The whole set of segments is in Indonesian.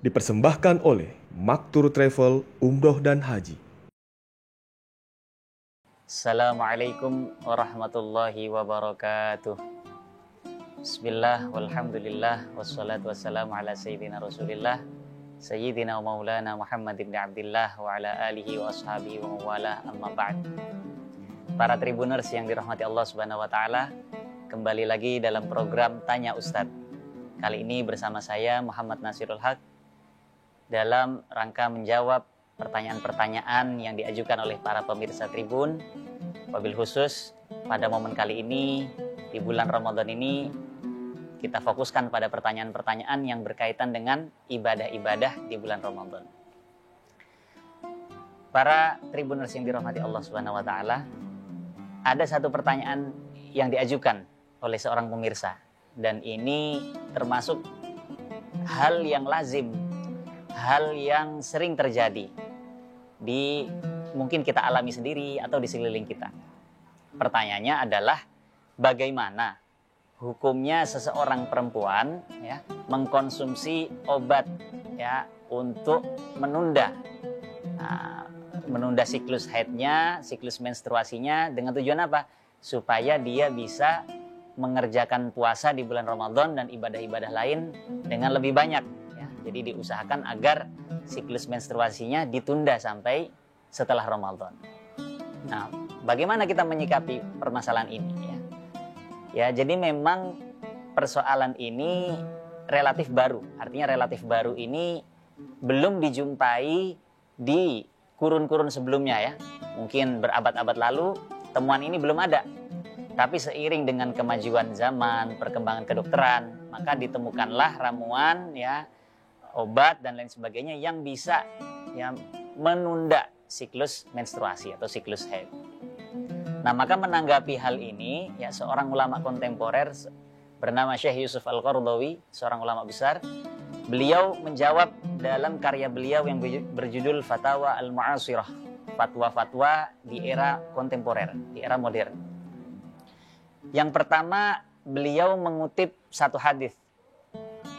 Dipersembahkan oleh Maktur Travel Umroh dan Haji. Assalamualaikum warahmatullahi wabarakatuh. Bismillah, walhamdulillah, wassalatu wassalamu ala sayyidina rasulillah Sayyidina wa maulana Muhammad ibn Abdillah wa ala alihi wa ashabihi wa mawala, amma ba'd. Para tribuners yang dirahmati Allah subhanahu wa ta'ala, kembali lagi dalam program Tanya Ustadz. Kali ini bersama saya Muhammad Nasirul Haq dalam rangka menjawab pertanyaan-pertanyaan yang diajukan oleh para pemirsa Tribun. Wabil khusus pada momen kali ini, di bulan Ramadan ini, kita fokuskan pada pertanyaan-pertanyaan yang berkaitan dengan ibadah-ibadah di bulan Ramadan. Para Tribuners yang dirahmati Allah Subhanahu wa taala, ada satu pertanyaan yang diajukan oleh seorang pemirsa, dan ini termasuk hal yang lazim, hal yang sering terjadi di mungkin kita alami sendiri atau di sekeliling kita. Pertanyaannya adalah bagaimana hukumnya seseorang perempuan mengkonsumsi obat untuk menunda siklus haidnya, siklus menstruasinya, dengan tujuan apa? Supaya dia bisa mengerjakan puasa di bulan Ramadan dan ibadah-ibadah lain dengan lebih banyak. Jadi diusahakan agar siklus menstruasinya ditunda sampai setelah Ramadan. Nah, bagaimana kita menyikapi permasalahan ini? Jadi memang persoalan ini relatif baru. Artinya relatif baru ini belum dijumpai di kurun-kurun sebelumnya . Mungkin berabad-abad lalu temuan ini belum ada. Tapi seiring dengan kemajuan zaman, perkembangan kedokteran, maka ditemukanlah ramuan obat dan lain sebagainya yang bisa menunda siklus menstruasi atau siklus haid. Nah, maka menanggapi hal ini seorang ulama kontemporer bernama Syekh Yusuf Al-Qaradawi, seorang ulama besar. Beliau menjawab dalam karya beliau yang berjudul Fatawa Al-Mu'asirah, fatwa-fatwa di era kontemporer, di era modern. Yang pertama, beliau mengutip satu hadis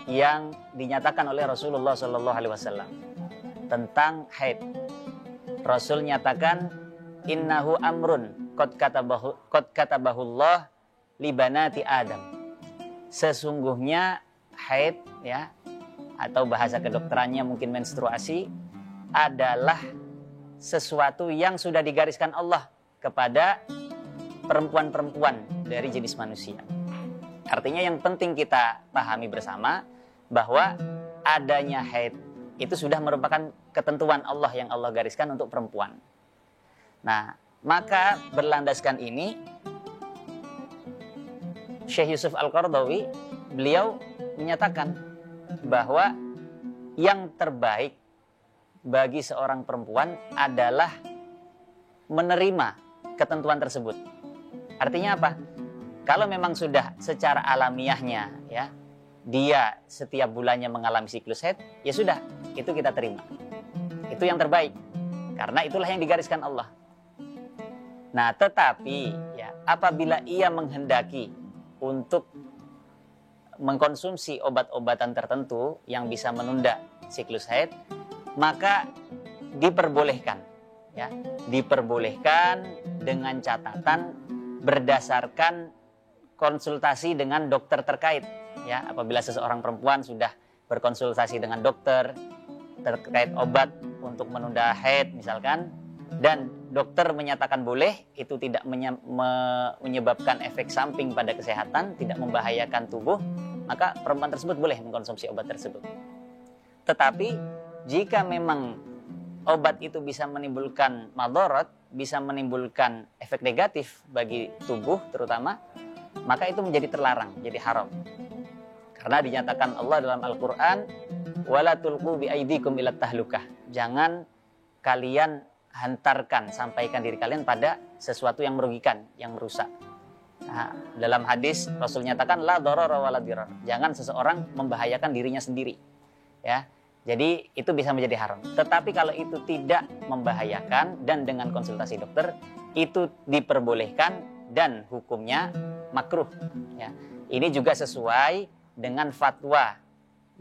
yang dinyatakan oleh Rasulullah SAW tentang haid. Rasul nyatakan, innahu amrun qad katabahullah li banati Adam. Sesungguhnya haid atau bahasa kedokterannya mungkin menstruasi adalah sesuatu yang sudah digariskan Allah kepada perempuan-perempuan dari jenis manusia. Artinya yang penting kita pahami bersama bahwa adanya haid itu sudah merupakan ketentuan Allah yang Allah gariskan untuk perempuan. Nah, maka berlandaskan ini Syekh Yusuf Al-Qaradawi, beliau menyatakan bahwa yang terbaik bagi seorang perempuan adalah menerima ketentuan tersebut. Artinya apa? Kalau memang sudah secara alamiahnya dia setiap bulannya mengalami siklus haid, ya sudah, itu kita terima. Itu yang terbaik. Karena itulah yang digariskan Allah. Nah, tetapi apabila ia menghendaki untuk mengkonsumsi obat-obatan tertentu yang bisa menunda siklus haid, maka diperbolehkan. Diperbolehkan dengan catatan berdasarkan konsultasi dengan dokter terkait. Apabila seseorang perempuan sudah berkonsultasi dengan dokter terkait obat untuk menunda haid misalkan, dan dokter menyatakan boleh, itu tidak menyebabkan efek samping pada kesehatan, tidak membahayakan tubuh, maka perempuan tersebut boleh mengkonsumsi obat tersebut. Tetapi jika memang obat itu bisa menimbulkan madarat, bisa menimbulkan efek negatif bagi tubuh terutama, maka itu menjadi terlarang, jadi haram. Karena dinyatakan Allah dalam Al-Quran, wala tulqu biaidikum ilat tahlukah. Jangan kalian hantarkan, sampaikan diri kalian pada sesuatu yang merugikan, yang merusak. Nah, dalam hadis Rasul nyatakan la darara wala dirar. Jangan seseorang membahayakan dirinya sendiri. Jadi itu bisa menjadi haram. Tetapi kalau itu tidak membahayakan dan dengan konsultasi dokter, itu diperbolehkan dan hukumnya makruh. Ini juga sesuai dengan fatwa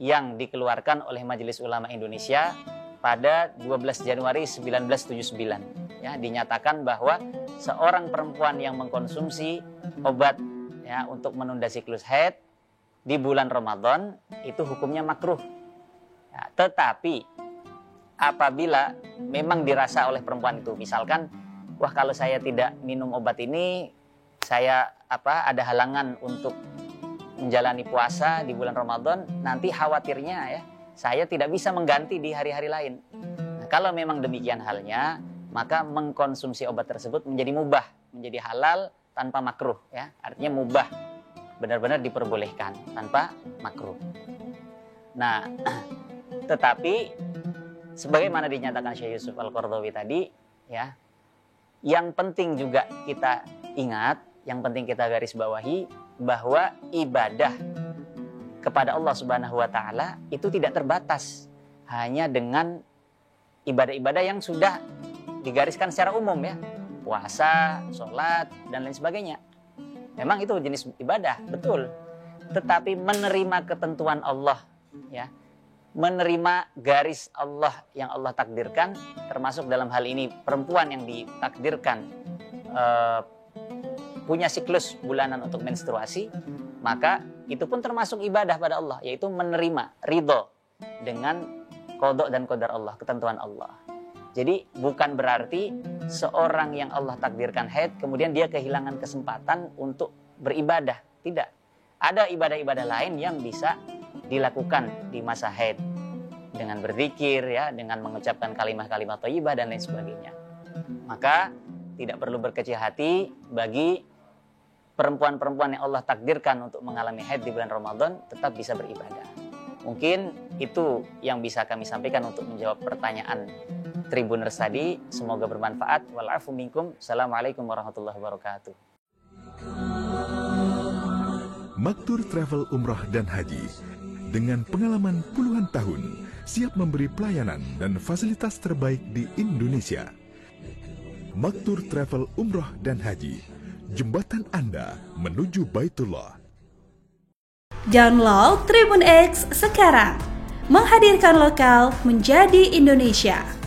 yang dikeluarkan oleh Majelis Ulama Indonesia pada 12 Januari 1979. Ya, dinyatakan bahwa seorang perempuan yang mengkonsumsi obat ya untuk menunda siklus haid di bulan Ramadan itu hukumnya makruh. Ya, tetapi apabila memang dirasa oleh perempuan itu, misalkan, wah kalau saya tidak minum obat ini, saya ada halangan untuk menjalani puasa di bulan Ramadan, nanti khawatirnya ya saya tidak bisa mengganti di hari-hari lain. Nah, kalau memang demikian halnya, maka mengkonsumsi obat tersebut menjadi mubah, menjadi halal tanpa makruh ya. Artinya mubah, benar-benar diperbolehkan tanpa makruh. Nah, tetapi sebagaimana dinyatakan Syekh Yusuf Al-Qaradawi tadi ya, yang penting juga kita ingat, yang penting kita garis bawahi bahwa ibadah kepada Allah Subhanahu wa taala itu tidak terbatas hanya dengan ibadah-ibadah yang sudah digariskan secara umum ya. Puasa, sholat, dan lain sebagainya. Memang itu jenis ibadah, betul. Tetapi menerima ketentuan Allah ya, menerima garis Allah yang Allah takdirkan, termasuk dalam hal ini perempuan yang ditakdirkan punya siklus bulanan untuk menstruasi, maka itu pun termasuk ibadah pada Allah, yaitu menerima, ridho dengan qada dan qadar Allah, ketentuan Allah. Jadi bukan berarti seorang yang Allah takdirkan haid kemudian dia kehilangan kesempatan untuk beribadah, tidak. Ada ibadah-ibadah lain yang bisa dilakukan di masa haid dengan berzikir ya, dengan mengucapkan kalimat-kalimat thayyibah dan lain sebagainya. Maka tidak perlu berkecil hati bagi perempuan-perempuan yang Allah takdirkan untuk mengalami haid di bulan Ramadan, tetap bisa beribadah. Mungkin itu yang bisa kami sampaikan untuk menjawab pertanyaan Tribuners tadi. Semoga bermanfaat. Wal-afu minkum. Assalamualaikum warahmatullahi wabarakatuh. Maktur Travel Umrah dan Haji dengan pengalaman puluhan tahun siap memberi pelayanan dan fasilitas terbaik di Indonesia. Maktur Travel Umrah dan Haji, jembatan Anda menuju Baitullah. Download Tribun X sekarang, menghadirkan lokal menjadi Indonesia.